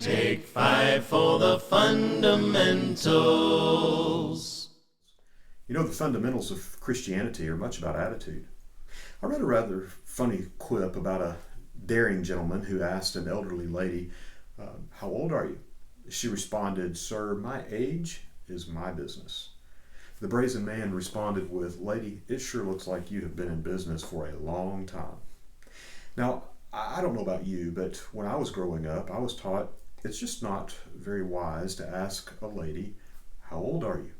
Take 5 for the fundamentals. You know, the fundamentals of Christianity are much about attitude. I read a rather funny quip about a daring gentleman who asked an elderly lady, How old are you? She responded, Sir, my age is my business. The brazen man responded with, Lady, it sure looks like you have been in business for a long time. Now, I don't know about you, but when I was growing up, I was taught it's just not very wise to ask a lady, How old are you?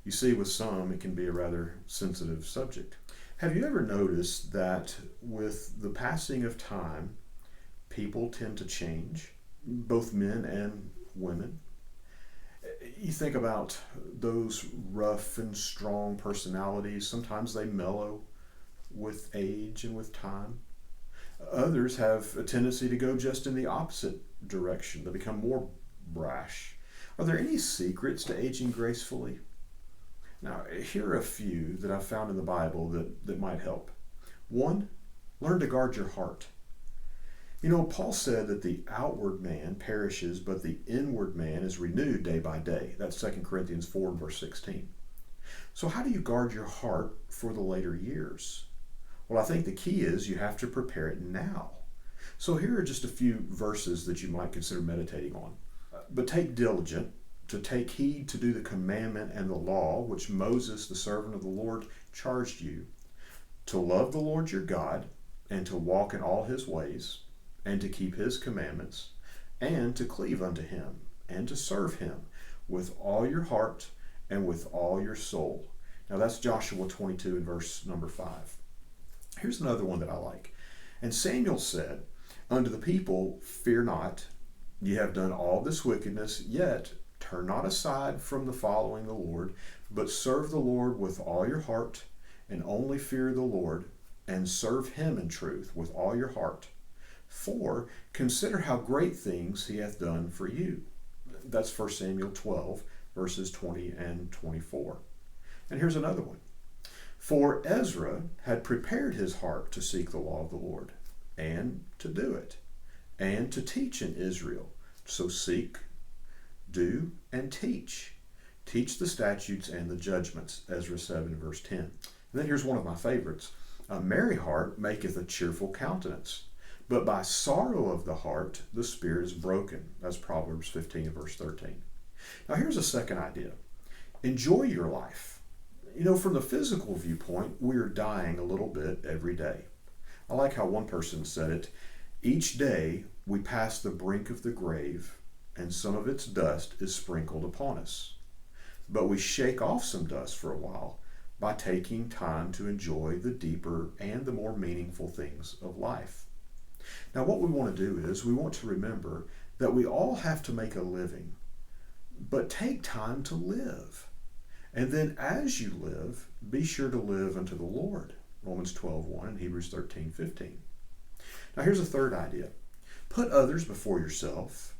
You see, with some, it can be a rather sensitive subject. Have you ever noticed that with the passing of time, people tend to change, both men and women? You think about those rough and strong personalities. Sometimes they mellow with age and with time. Others have a tendency to go just in the opposite direction. They become more brash. Are there any secrets to aging gracefully? Now, here are a few that I've found in the Bible that might help. One, learn to guard your heart. You know, Paul said that the outward man perishes, but the inward man is renewed day by day. That's 2 Corinthians 4 and verse 16. So how do you guard your heart for the later years? Well, I think the key is you have to prepare it now. So here are just a few verses that you might consider meditating on. But take diligent to take heed to do the commandment and the law which Moses, the servant of the Lord, charged you, to love the Lord your God, and to walk in all his ways, and to keep his commandments, and to cleave unto him, and to serve him with all your heart and with all your soul. Now that's Joshua 22 and verse number 5. Here's another one that I like. And Samuel said unto the people, Fear not, ye have done all this wickedness, yet turn not aside from the following the Lord, but serve the Lord with all your heart, and only fear the Lord, and serve him in truth with all your heart. For consider how great things he hath done for you. That's 1 Samuel 12, verses 20 and 24. And here's another one. For Ezra had prepared his heart to seek the law of the Lord, and to do it, and to teach in Israel. So seek, do, and teach. Teach the statutes and the judgments, Ezra 7 verse 10. And then here's one of my favorites. A merry heart maketh a cheerful countenance, but by sorrow of the heart the spirit is broken. That's Proverbs 15 verse 13. Now here's a second idea. Enjoy your life. You know, from the physical viewpoint, we're dying a little bit every day. I like how one person said it. Each day we pass the brink of the grave, and some of its dust is sprinkled upon us. But we shake off some dust for a while by taking time to enjoy the deeper and the more meaningful things of life. Now, what we want to do is we want to remember that we all have to make a living, but take time to live. And then as you live, be sure to live unto the Lord. Romans 12:1 and Hebrews 13:15. Now here's a third idea. Put others before yourself.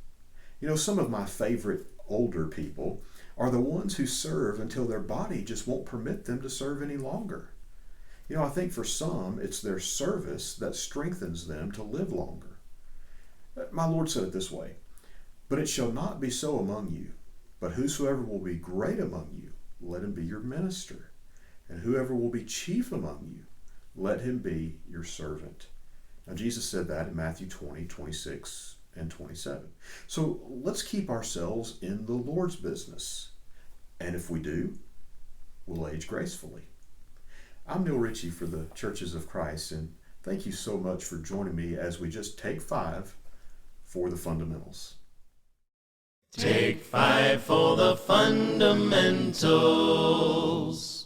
You know, some of my favorite older people are the ones who serve until their body just won't permit them to serve any longer. You know, I think for some, it's their service that strengthens them to live longer. My Lord said it this way, But it shall not be so among you, but whosoever will be great among you, let him be your minister. And whoever will be chief among you, let him be your servant. Now Jesus said that in Matthew 20:26 and 27. So let's keep ourselves in the Lord's business. And if we do, we'll age gracefully. I'm Neil Ritchie for the Churches of Christ, and thank you so much for joining me as we just take 5 for the fundamentals. Take 5 for the fundamentals.